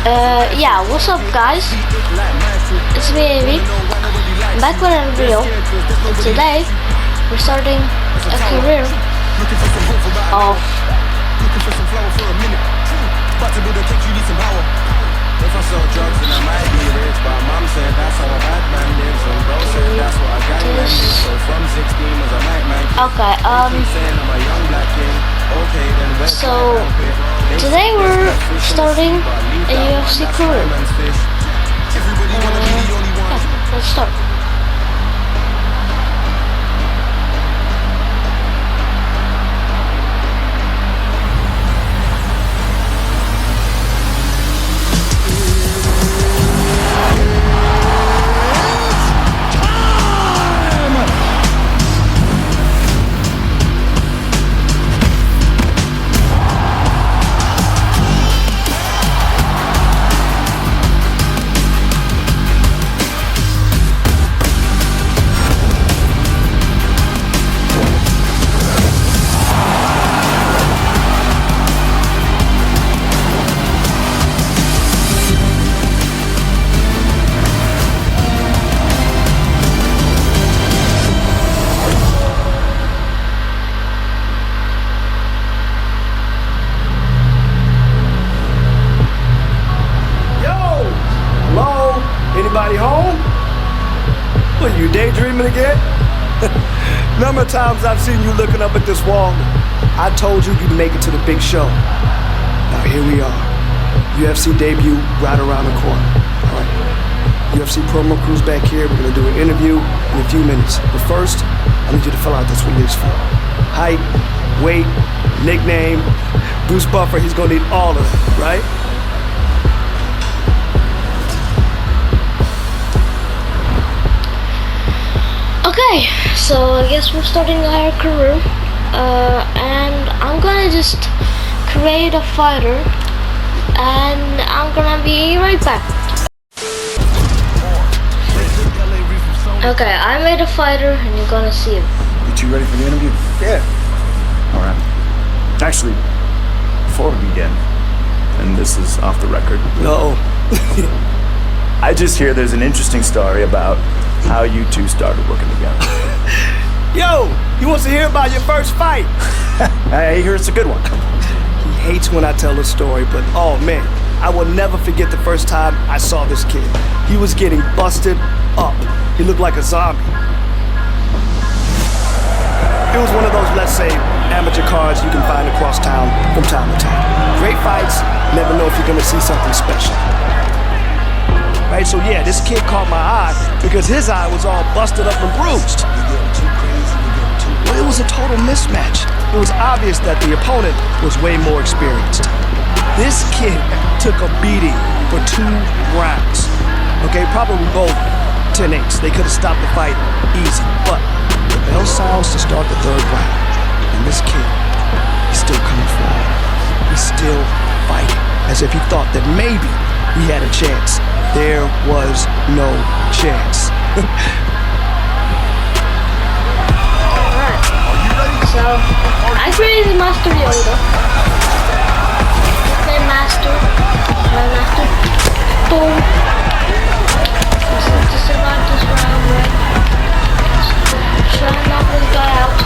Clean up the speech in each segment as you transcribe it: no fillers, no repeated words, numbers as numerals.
Yeah, what's up guys? It's me, Amy. I'm back with another video. And today, we're starting a career of If I sell drugs then I might be rich, but mom said that's how a bad man lives, and bro said that's what a gang man is. So from 16 was a night man. Okay, saying I'm a young black king. Okay, then so today we're starting a UFC career. Yeah, let's start. Anybody home? What, you daydreaming again? Number of times I've seen you looking up at this wall. I told you you'd make it to the big show. Now here we are. UFC debut right around the corner. All right. UFC promo crew's back here. We're gonna do an interview in a few minutes. But first, I need you to fill out this release form. Height, weight, nickname, Bruce Buffer, he's gonna need all of it, right? Okay, so I guess we're starting our career, and I'm gonna just create a fighter, and I'm gonna be right back. Okay, I made a fighter, and you're gonna see him. You ready for the interview? Yeah. All right. Actually, before we begin, and this is off the record. No. I just hear there's an interesting story about how you two started working together. Yo, he wants to hear about your first fight. I hear it's a good one. He hates when I tell the story, but oh man, I will never forget the first time I saw this kid. He was getting busted up. He looked like a zombie. It was one of those, let's say, amateur cards you can find across town from time to time. Great fights, never know if you're gonna see something special. Right, so yeah, this kid caught my eye because his eye was all busted up and bruised. Well, it was a total mismatch. It was obvious that the opponent was way more experienced. This kid took a beating for 2 rounds. Okay, probably both 10-8s. They could have stopped the fight easy, but the bell sounds to start the 3rd round. And this kid, he's still coming forward. He's still fighting, as if he thought that maybe he had a chance. There was no chance. Alright, so I created Master Yoda. Okay, Master. Master. Boom. Just to survive this round, right? Try and knock this guy out.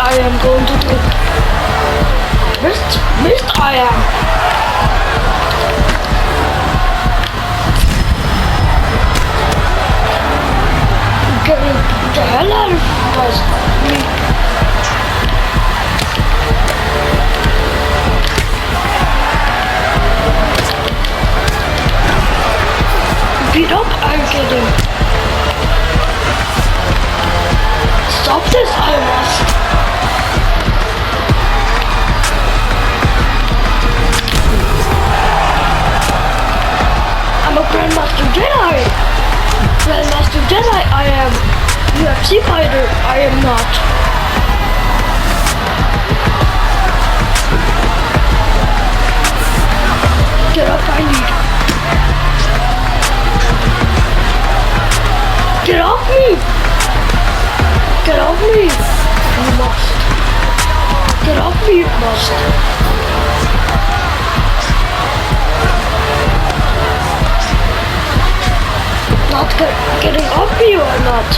I am going to do. Missed I am. Getting the hell out of me. Beat up, I'm getting. Stop this, I must. I'm a Grandmaster Jedi. Grandmaster Jedi, I am. UFC fighter, I am not. Get up, I need. Get off me! Get off me! You must. Get off me, you must. Not getting off me or not?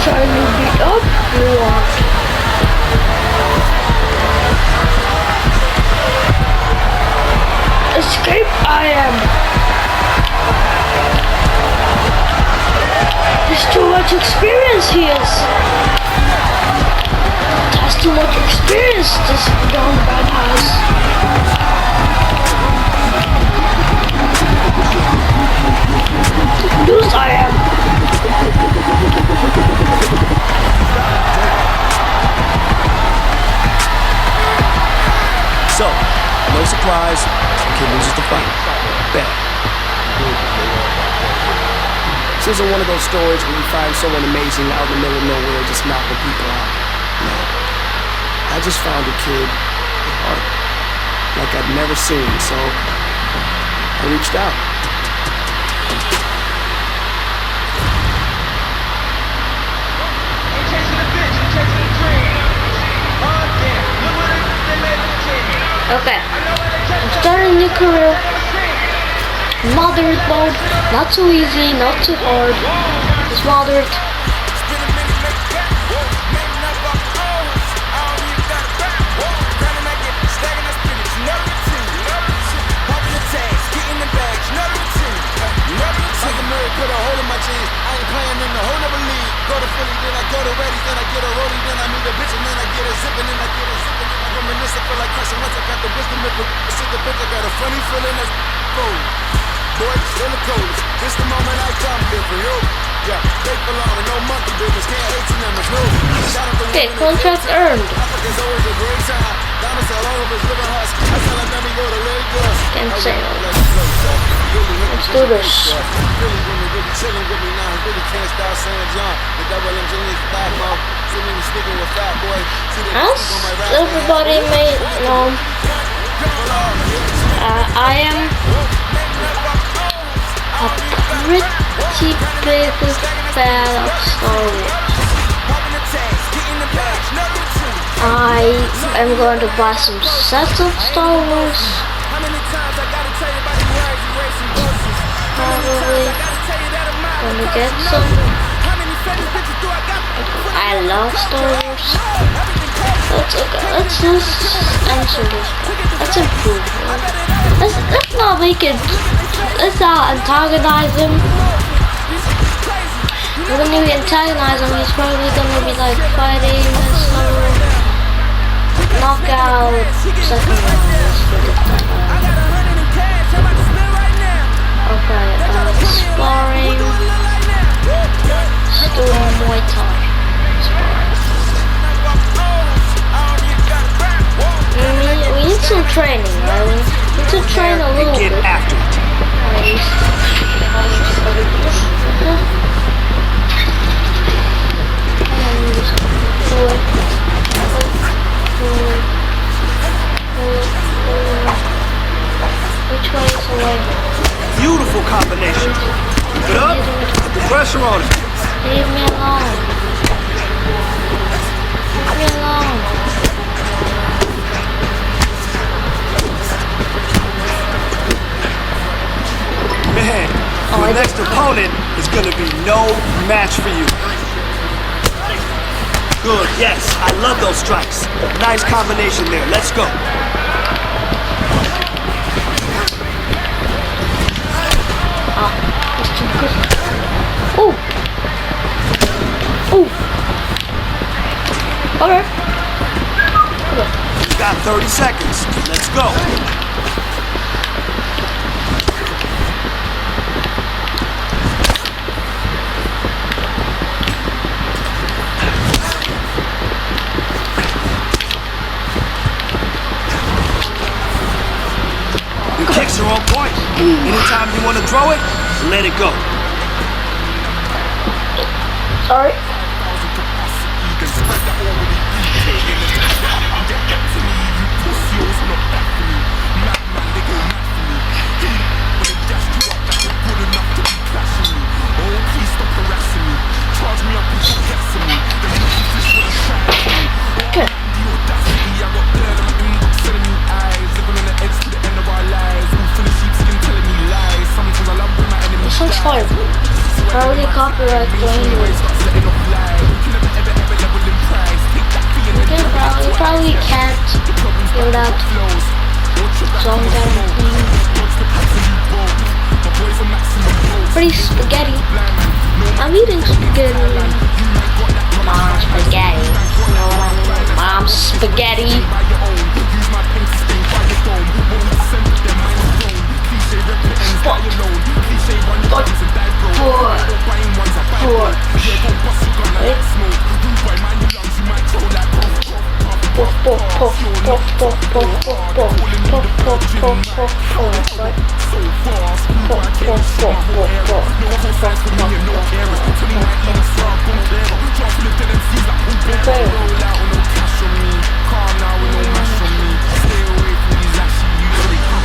Trying to beat up you want. Escape I am. There's too much experience he is. That's too much experience this young man has. Loose I am. So, no surprise, kid loses the fight. Bet. This isn't one of those stories where you find someone amazing out in the middle of nowhere just knocking people out. No. I just found a kid with heart like I'd never seen, so I reached out. Okay, I'm starting a new career. Moderate mode, not too easy, not too hard. It's moderate. Put a hole in my jeans. I ain't playing in the whole never league. Go to Philly, then I go to Reddy, then I get a rollie, then I meet a bitch, and then I get a zip, and then I get a zip, and then I reminisce. I feel like Carson Wentz. I got the wisdom if I see the bitch. I got a funny feeling that's cold. Boy, still the coldest. This the moment I come here for you. Yeah, they belong to no monkey business. Can't hate to them, it's no. Okay, contract earned. Africa's always a great time. Down all over his living husk. I tell them let me go to Lagos. Can't say no. Let's do this. Really chilling with me now. Really can't stop saying John. The double engineer's back, mom. See me speaking with Fat Boy. As everybody may know, I am a pretty big fan of Star Wars. I am going to buy some sets of Star Wars. Probably gonna get some. I love Star Wars. Let's just answer this. Let's improve. Let's not make it. Let's not antagonize him. When we antagonize him, he's probably gonna be like fighting and stuff. Knockout second round. Let's forget that. Okay, sparring. Let's do Muay Thai. We need some training, right? We need to train a little bit. Get after it. Which way is away? Beautiful combination. Keep it up. Put the pressure on it. Leave me alone. Leave me alone. Man, your next opponent is going to be no match for you. Good, yes. I love those strikes. Nice combination there. Let's go. He's too good. Oh! Oh! Okay. You got 30 seconds. Let's go. Your kicks are on point. Anytime you want to throw it, let it go. Sorry. Okay. This one's fire. Probably copyright claim. Okay, probably can't give it out. So I'm gonna clean. Pretty spaghetti. I'm eating spaghetti. Mom's spaghetti. You know what I mean? Mom's spaghetti.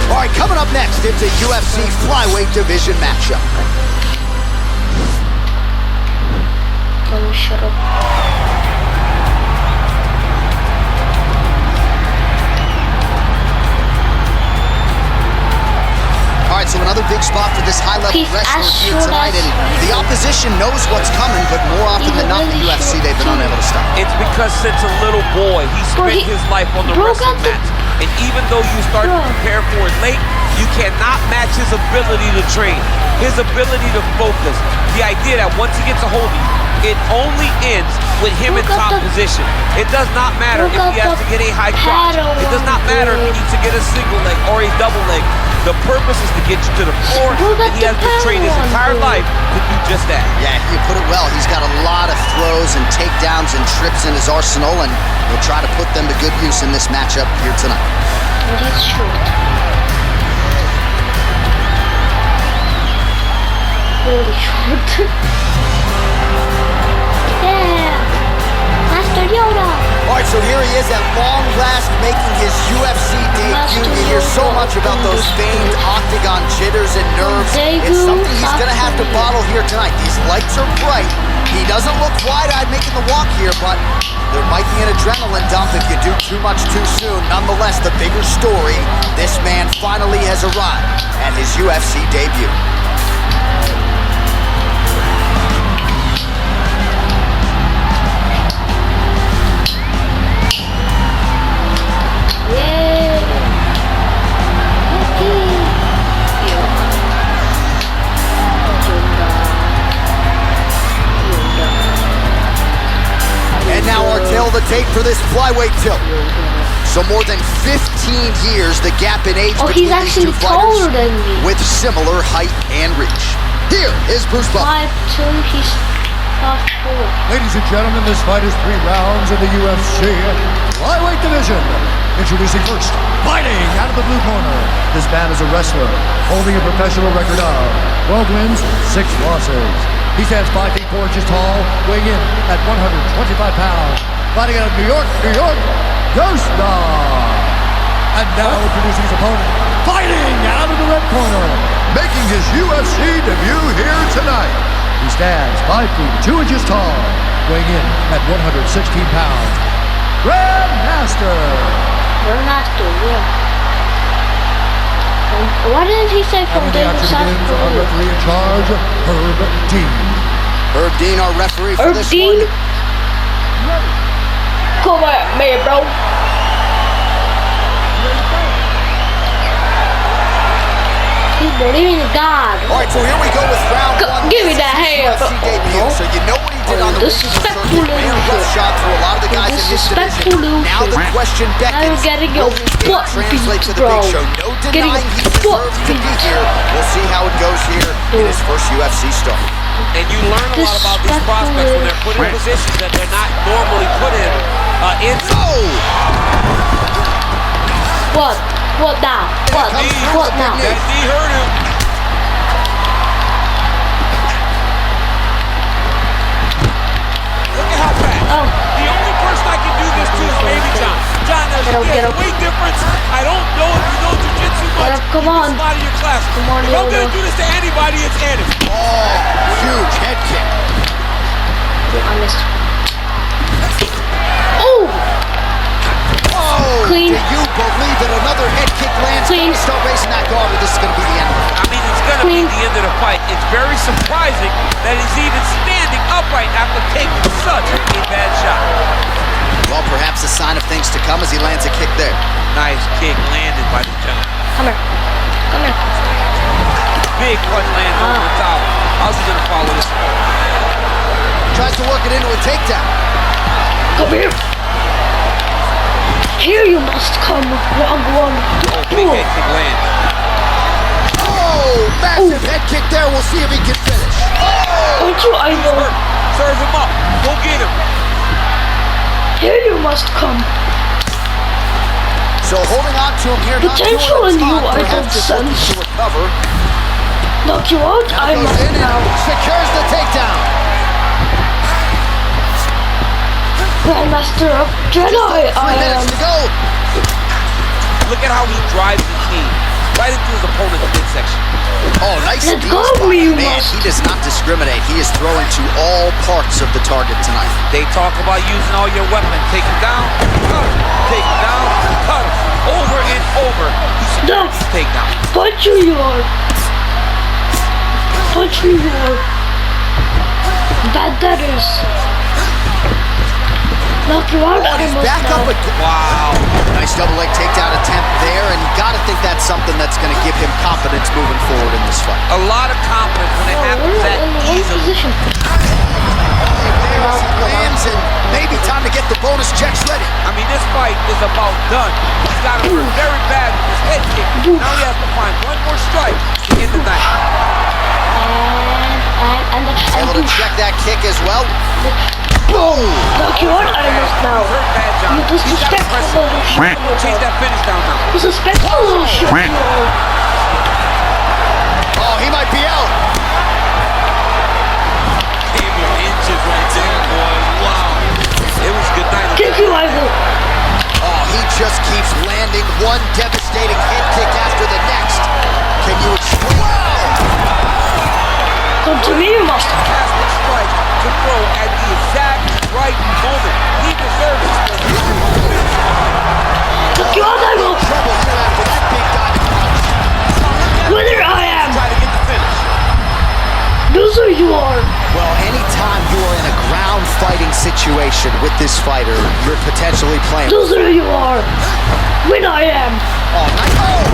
All right, coming up next, it's a UFC flyweight division matchup. Can you shut up? All right, so another big spot for this high-level He's wrestler as here short tonight, as- and the opposition knows what's coming, but more often than not, the really UFC, short they've been too. unable to stop. It's because since a little boy, he Bro, spent his life on the bro wrestling got the- mats. And even though you start to Bro. prepare for it late, you cannot match his ability to train, his ability to focus. The idea that once he gets a hold of you, it only ends with him Bro in got top the- position. It does not matter Bro if he got has the to get a high crotch. paddle It does not on, matter if he dude. needs to get a single leg or a double leg. The purpose is to get you to the floor, Bro got and he the has to train his paddle on, entire dude. life to do just that. Yeah, you put it well. He's got a lot of throws and takedowns and trips in his arsenal, and he'll try to put them to good use in this matchup here tonight. And he's short. Really short. Yeah! Master Yoda! All right, so here he is at long last making his UFC debut. Master You hear so Yoda much about those in this famed bitch. octagon jitters and nerves. It's Debut something he's going to have to Master bottle here tonight. These lights are bright. He doesn't look wide-eyed making the walk here, but there might be an adrenaline dump if you do too much too soon. Nonetheless, the bigger story, this man finally has arrived at his UFC debut. Yeah! Yippee! Yoda. And now our tail of the tape for this flyweight tilt. So more than 15 years, the gap in age Oh, between he's these two actually taller fighters than me. with similar height and reach. Here is Bruce Buffer. 5'2", he's 5'4". Ladies and gentlemen, this fight is 3 rounds in the UFC flyweight division. Introducing first, fighting out of the blue corner. This man is a wrestler, holding a professional record of 12 wins, 6 losses. He stands 5 feet 4 inches tall, weighing in at 125 pounds. Fighting out of New York, Ghost Dog. And now introducing his opponent, fighting out of the red corner, making his UFC debut here tonight. He stands 5 feet 2 inches tall, weighing in at 116 pounds. Grandmaster. Grandmaster, yeah. Why didn't he say from Having the David action South begins, our Korea? referee in charge, Herb Dean. Herb Dean, our referee for Herb this Dean? one. Come at me, bro. He's believing in God. All right, so here we go with round one. Give me that hand. UFC debut. So you know what he did on the Disrespectful ran rough shot through a lot of the guys in his division. Now the question Now you're beckons, getting your will his game butt translate beat, to the bro. big show? No Getting denying he your butt deserves to be beat. here. We'll see how it goes here in his first UFC start. And you learn a lot about these prospects when they're put in positions that they're not normally put in. What? What now? What? What now? That knee hurt him. Look at how fast. Oh. The only person I can do this to is maybe John. John, there's a weight difference. I don't know if you know jiu-jitsu much. Come on. This is out of your class. Come on, if I'm Yoda. going to do this to anybody, it's Eddie. Oh, huge head kick. I missed. Oh! Oh, Clean. do you believe that another head kick lands? Clean. Start racing that guard, or this is going to be the end of it. I mean, it's going to be the end of the fight. It's very surprising that he's even standing upright after taking such a bad shot. Well, perhaps a sign of things to come as he lands a kick there. Nice kick landed by the gentleman. Come here. Come here. Big punch lands over the top. How's he going to follow this? Tries to work it into a takedown. Come here. Here you must come. Round one. Big head kick lands. Oh, massive head kick there. We'll see if he can finish. Oh! Don't you I know? Serve him up. Go get him. Here you must come. So holding on to him here, not doing Potential a in you, ton, I perhaps don't just looking sense. to recover. Knock you out, I Goes must in and now. secures the takedown. Grandmaster of Jedi, Just over 3 I minutes am. to go. Look at how he drives his knee right into his opponent's midsection. Oh, nice Let's knee go, spot. you Man, must. he does not discriminate. He is throwing to all parts of the target tonight. They talk about using all your weapons. Take him down, cut him. Take him down, cut him. Over and over. He's No. take down. Punch you are. Punch you are. Bad that is. Knock you out, Oh, I he's must back now. up again. Wow. Nice double leg takedown attempt there, and you got to think that's something that's going to give him confidence moving forward in this fight. A lot of confidence when it Oh, happens we're that in the wrong easily. position. There as he lands, and maybe time to get the bonus checks ready. I mean, this fight is about done. He's got him hurt very bad with his head kick. Now he has to find one more strike to end the night. And Able to check that kick as well. boom! Knock you out, I must now. Hurt bad, John. You He's got to press disrespectful him. little shit. Change that finish down now. Disrespectful little shit. Oh, he might be out. Damn, your inches right there, boy. Wow. It was good night. Kick you, I will. Oh, he just keeps landing one devastating head kick after the next. Can you explain? Wow! Come to me, you must. Fantastic strike to throw at the exact right moment. He deserves this. Knock you out, I will. Trouble here after that big diving punch. Winner I am. Try to get the finish. Loser you are. Well, anytime you are in a ground fighting situation with this fighter, you're potentially playing. Loser you are. Win I am. Oh, nice. Oh!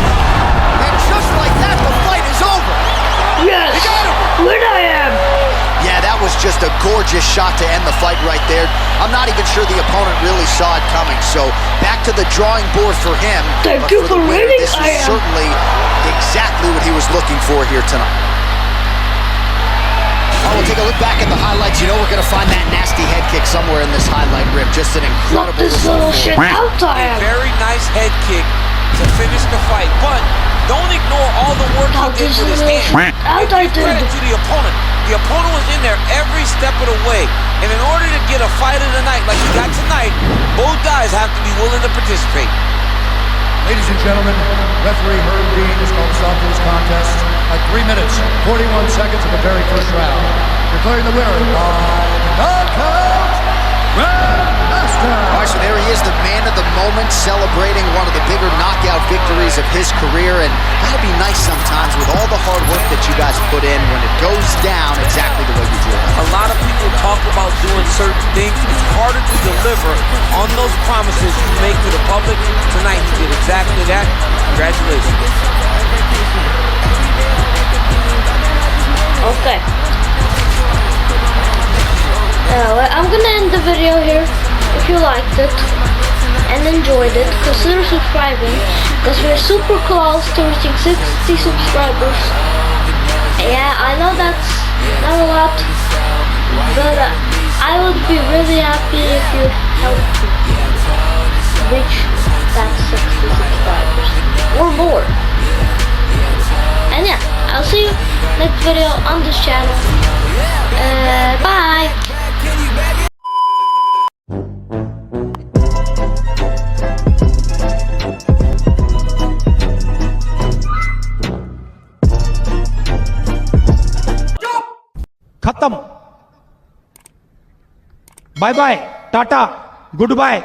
And just like that, the fight is over. Yes. Win I am. Yeah, that was just a gorgeous shot to end the fight right there. I'm not even sure the opponent really saw it coming. So back to the drawing board for him. Thank But you for for the winner, winning, this was I am. certainly exactly what he was looking for here tonight. Oh, we'll take a look back at the highlights. You know we're going to find that nasty head kick somewhere in this highlight rip. Just an Knock incredible this result little for shit him. out I A am. very nice head kick to finish the fight, but don't ignore all the work Knock he did this with his little hands. shit out And I give credit did. to the opponent. The opponent was in there every step of the way. And in order to get a fight of the night like you got tonight, both guys have to be willing to participate. Ladies and gentlemen, referee Herb Dean has called a stop to this contest at 3 minutes, 41 seconds of the very first round. Declaring the winner by knockout, Grandmaster. All right, so there he is, the man of the moment, celebrating one of the bigger knockout victories of his career. And gotta be nice sometimes with all the hard work that you guys have put in when it goes down exactly the way you drew it. A lot of people talk about doing certain things. It's harder to deliver on those promises you make to the public. Tonight, he did exactly that. Congratulations. Okay. Well, I'm gonna end the video here. If you liked it and enjoyed it, consider subscribing, because we're super close to reaching 60 subscribers. Yeah, I know that's not a lot, but I would be really happy if you helped reach that 60 subscribers or more. And yeah, I'll see you next video on this channel. Bye. खत्म bye bye tata good bye